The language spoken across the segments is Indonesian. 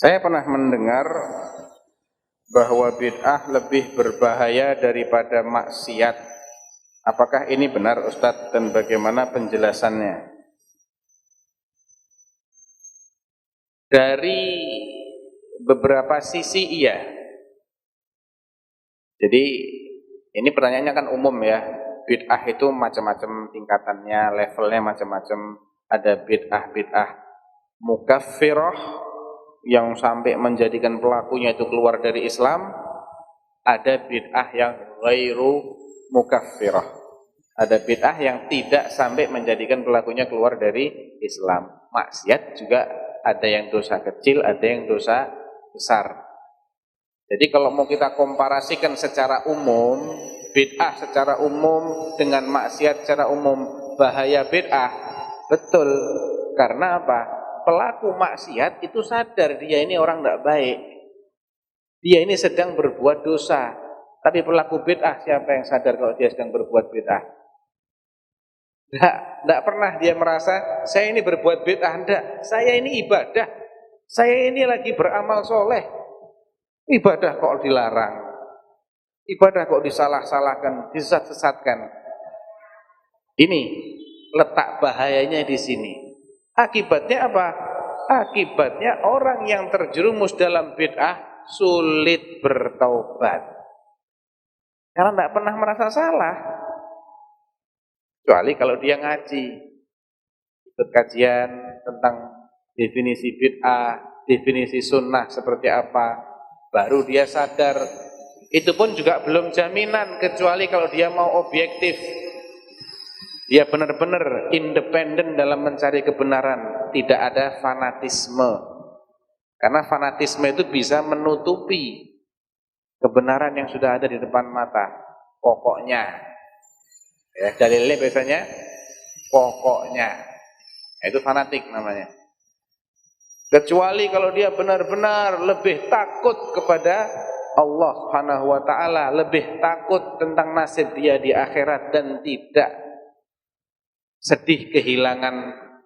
Saya pernah mendengar bahwa bid'ah lebih berbahaya daripada maksiat. Apakah ini benar Ustadz dan bagaimana penjelasannya? Dari beberapa sisi iya. Jadi ini pertanyaannya kan umum ya. Bid'ah itu macam-macam tingkatannya, levelnya macam-macam. Ada bid'ah mukaffirah yang sampai menjadikan pelakunya itu keluar dari Islam. Ada bid'ah yang ghairu mukaffirah. Ada bid'ah yang tidak sampai menjadikan pelakunya keluar dari Islam. Maksiat juga ada yang dosa kecil, ada yang dosa besar. Jadi kalau mau kita komparasikan secara umum, bid'ah secara umum dengan maksiat secara umum, bahaya bid'ah, betul. Karena apa? Pelaku maksiat itu sadar dia ini orang tidak baik. Dia ini sedang berbuat dosa. Tapi pelaku bid'ah, siapa yang sadar kalau dia sedang berbuat bid'ah? Tidak pernah dia merasa, saya ini berbuat bid'ah. Tidak, saya ini ibadah. Saya ini lagi beramal soleh. Ibadah kok dilarang. Ibadah kok disalah-salahkan, disesat-sesatkan. Ini letak bahayanya di sini. Akibatnya apa? Akibatnya orang yang terjerumus dalam bid'ah sulit bertaubat. Karena tidak pernah merasa salah. Kecuali kalau dia ngaji, ikut kajian tentang definisi bid'ah, definisi sunnah seperti apa, baru dia sadar. Itu pun juga belum jaminan, kecuali kalau dia mau objektif. Dia benar-benar independen dalam mencari kebenaran, tidak ada fanatisme. Karena fanatisme itu bisa menutupi kebenaran yang sudah ada di depan mata. Pokoknya, ya, dalilnya biasanya pokoknya, itu fanatik namanya. Kecuali kalau dia benar-benar lebih takut kepada Allah Subhanahu wa taala, lebih takut tentang nasib dia di akhirat dan tidak sedih kehilangan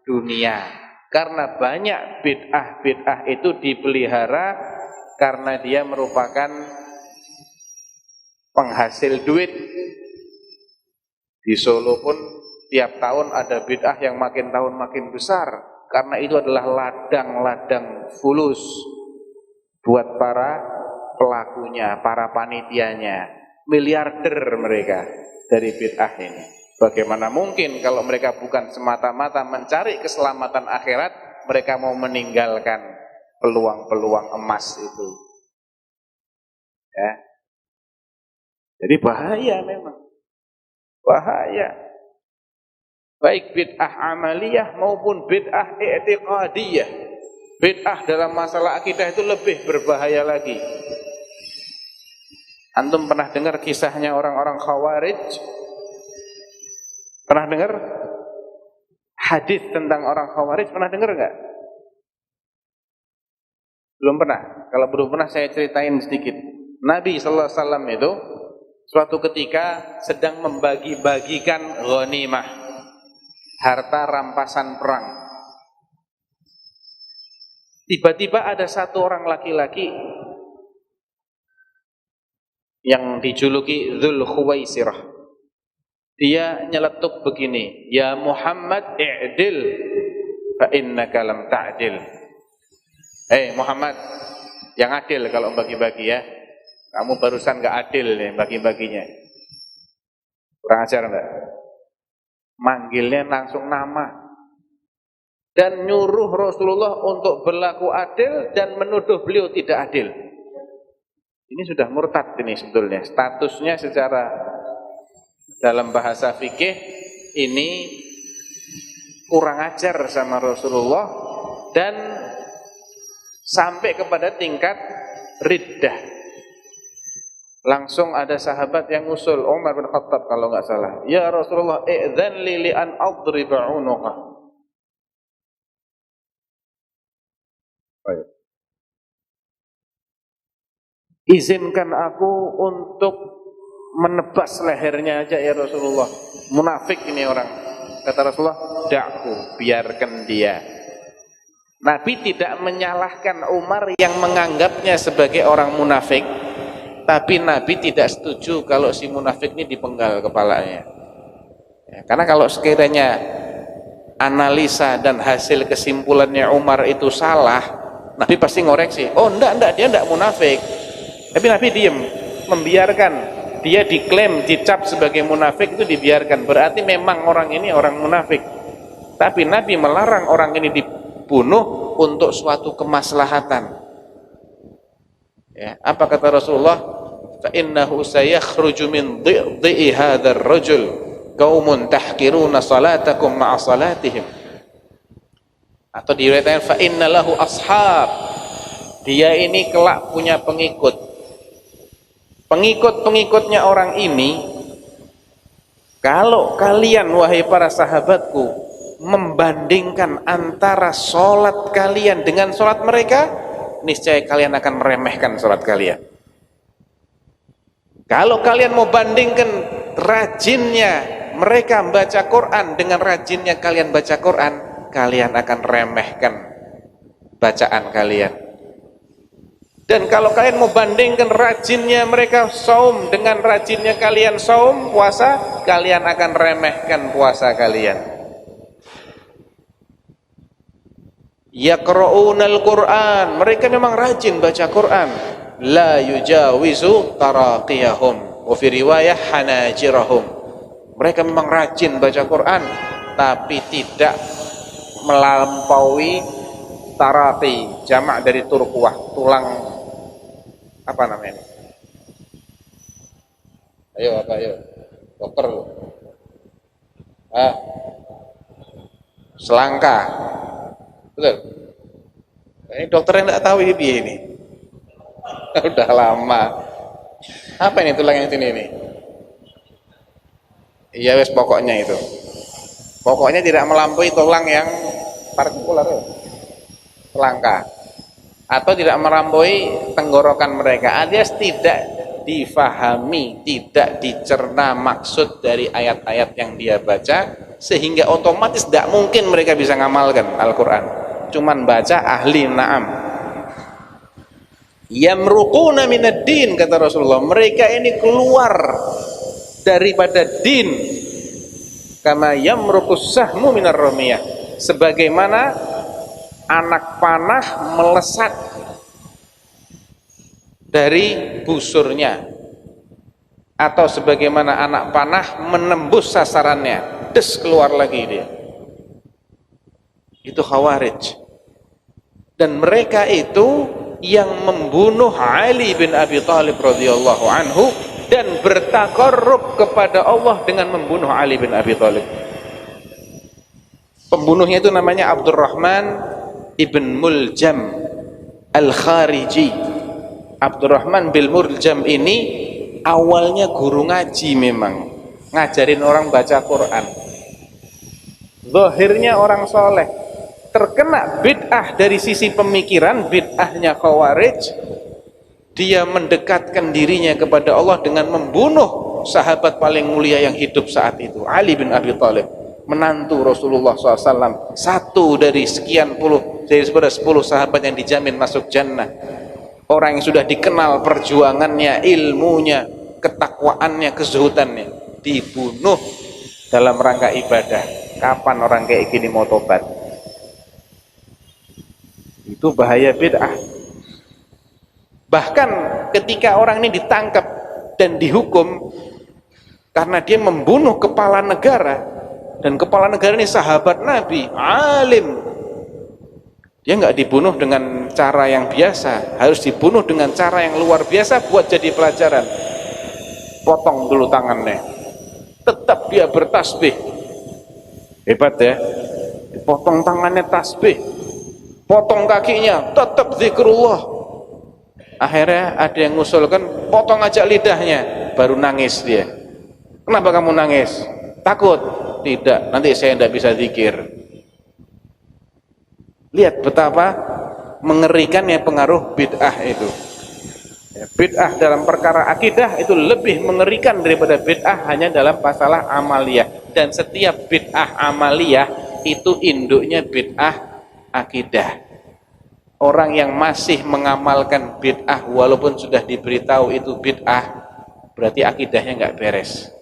dunia. Karena banyak bid'ah itu dipelihara karena dia merupakan penghasil duit. Di Solo pun tiap tahun ada bid'ah yang makin tahun makin besar, karena itu adalah ladang-ladang fulus buat para pelakunya, para panitianya. Miliarder mereka dari bid'ah ini. Bagaimana mungkin kalau mereka bukan semata-mata mencari keselamatan akhirat, mereka mau meninggalkan peluang-peluang emas itu. Ya. Jadi bahaya memang. Bahaya. Baik bid'ah amaliyah maupun bid'ah i'tiqadiyah. Bid'ah dalam masalah akidah itu lebih berbahaya lagi. Antum pernah dengar kisahnya orang-orang Khawarij? Pernah dengar hadis tentang orang Khawarij? Pernah dengar enggak? Belum pernah. Kalau belum pernah saya ceritain sedikit. Nabi sallallahu alaihi wasallam itu suatu ketika sedang membagi-bagikan ghanimah, harta rampasan perang. Tiba-tiba ada satu orang laki-laki yang dijuluki Dzul Khuwaisirah. Dia nyeletuk begini, "Ya Muhammad i'dil fa innaka lam ta'dil." Muhammad, yang adil kalau bagi-bagi ya. Kamu barusan enggak adil nih bagi-baginya. Kurang ajar enggak? Manggilnya langsung nama. Dan nyuruh Rasulullah untuk berlaku adil dan menuduh beliau tidak adil. Ini sudah murtad ini sebetulnya. Statusnya secara dalam bahasa fikih ini kurang ajar sama Rasulullah dan sampai kepada tingkat riddah. Langsung ada sahabat yang usul, Umar bin Khattab kalau enggak salah, "Ya Rasulullah, i'dzan li an adriba 'unuqah." Izinkan aku untuk menebas lehernya aja ya Rasulullah. Munafik ini orang. Kata Rasulullah, "Da'ku, biarkan dia." Nabi tidak menyalahkan Umar yang menganggapnya sebagai orang munafik, tapi Nabi tidak setuju kalau si munafik ini dipenggal kepalanya. Ya, karena kalau sekiranya analisa dan hasil kesimpulannya Umar itu salah, Nabi pasti ngoreksi. Oh enggak, dia enggak munafik. Tapi Nabi diem, membiarkan dia diklaim, dicap sebagai munafik, itu dibiarkan. Berarti memang orang ini orang munafik. Tapi Nabi melarang orang ini dibunuh untuk suatu kemaslahatan. Ya, apa kata Rasulullah? Fa innahu sayakhruju min dhi'i hadzal rajul qaumun tahqiruna salatakum ma'a salatihim. Atau diriwayatkan fa innalahu ashab. Dia ini kelak punya pengikut. Pengikut-pengikutnya orang ini, kalau kalian wahai para sahabatku membandingkan antara sholat kalian dengan sholat mereka, niscaya kalian akan meremehkan sholat kalian. Kalau kalian mau bandingkan rajinnya mereka membaca Quran dengan rajinnya kalian baca Quran, kalian akan remehkan bacaan kalian. Dan kalau kalian mau bandingkan rajinnya mereka saum dengan rajinnya kalian saum, puasa, kalian akan remehkan puasa kalian. Yaqra'unal Qur'an, mereka memang rajin baca Quran. La yujawizu taraqiyahum, wa fi riwayah hanajirahum. Mereka memang rajin baca Quran, tapi tidak melampaui taraqi, jamak dari turquwah, tulang apa namanya? Ayo, dokter. Selangka. Betul. Ini dokter yang tidak tahu ini. Udah lama. Apa ini tulang yang sini ini? Iya wes pokoknya itu. Pokoknya tidak melampaui tulang yang partikular, selangka. Atau tidak melampaui tenggorokan mereka, alias tidak difahami, tidak dicerna maksud dari ayat-ayat yang dia baca, sehingga otomatis tidak mungkin mereka bisa ngamalkan Al-Quran. Cuman baca ahli na'am. Yamruquna minad din, kata Rasulullah, mereka ini keluar daripada din, kama yamruqus sahmu minar ramiyah, sebagaimana anak panah melesat dari busurnya, atau sebagaimana anak panah menembus sasarannya, des keluar lagi dia. Itu Khawarij. Dan mereka itu yang membunuh Ali bin Abi Thalib radhiyallahu anhu dan bertaqarrub kepada Allah dengan membunuh Ali bin Abi Thalib. Pembunuhnya itu namanya Abdurrahman Ibn Muljam Al-Khariji. Abdurrahman bin Muljam ini awalnya guru ngaji, memang ngajarin orang baca Quran. Zahirnya orang soleh, terkena bid'ah dari sisi pemikiran, bid'ahnya Khawarij. Dia mendekatkan dirinya kepada Allah dengan membunuh sahabat paling mulia yang hidup saat itu, Ali bin Abi Thalib, menantu Rasulullah SAW, satu dari sekian puluh, dari 10 sahabat yang dijamin masuk jannah. Orang yang sudah dikenal perjuangannya, ilmunya, ketakwaannya, kezuhudannya, dibunuh dalam rangka ibadah. Kapan orang kayak gini mau tobat? Itu bahaya bid'ah. Bahkan ketika orang ini ditangkap dan dihukum karena dia membunuh kepala negara, dan kepala negara ini sahabat Nabi, alim, dia nggak dibunuh dengan cara yang biasa, harus dibunuh dengan cara yang luar biasa buat jadi pelajaran. Potong dulu tangannya, tetap dia bertasbih, hebat ya. Potong tangannya tasbih, potong kakinya tetap zikrullah. Akhirnya ada yang ngusulkan potong aja lidahnya, baru nangis dia. Kenapa kamu nangis? Takut? Tidak, nanti saya tidak bisa zikir. Lihat betapa mengerikannya pengaruh bid'ah itu. Bid'ah dalam perkara akidah itu lebih mengerikan daripada bid'ah hanya dalam masalah amaliyah. Dan setiap bid'ah amaliyah itu induknya bid'ah akidah. orang yang masih mengamalkan bid'ah walaupun sudah diberitahu itu bid'ah, berarti akidahnya nggak beres.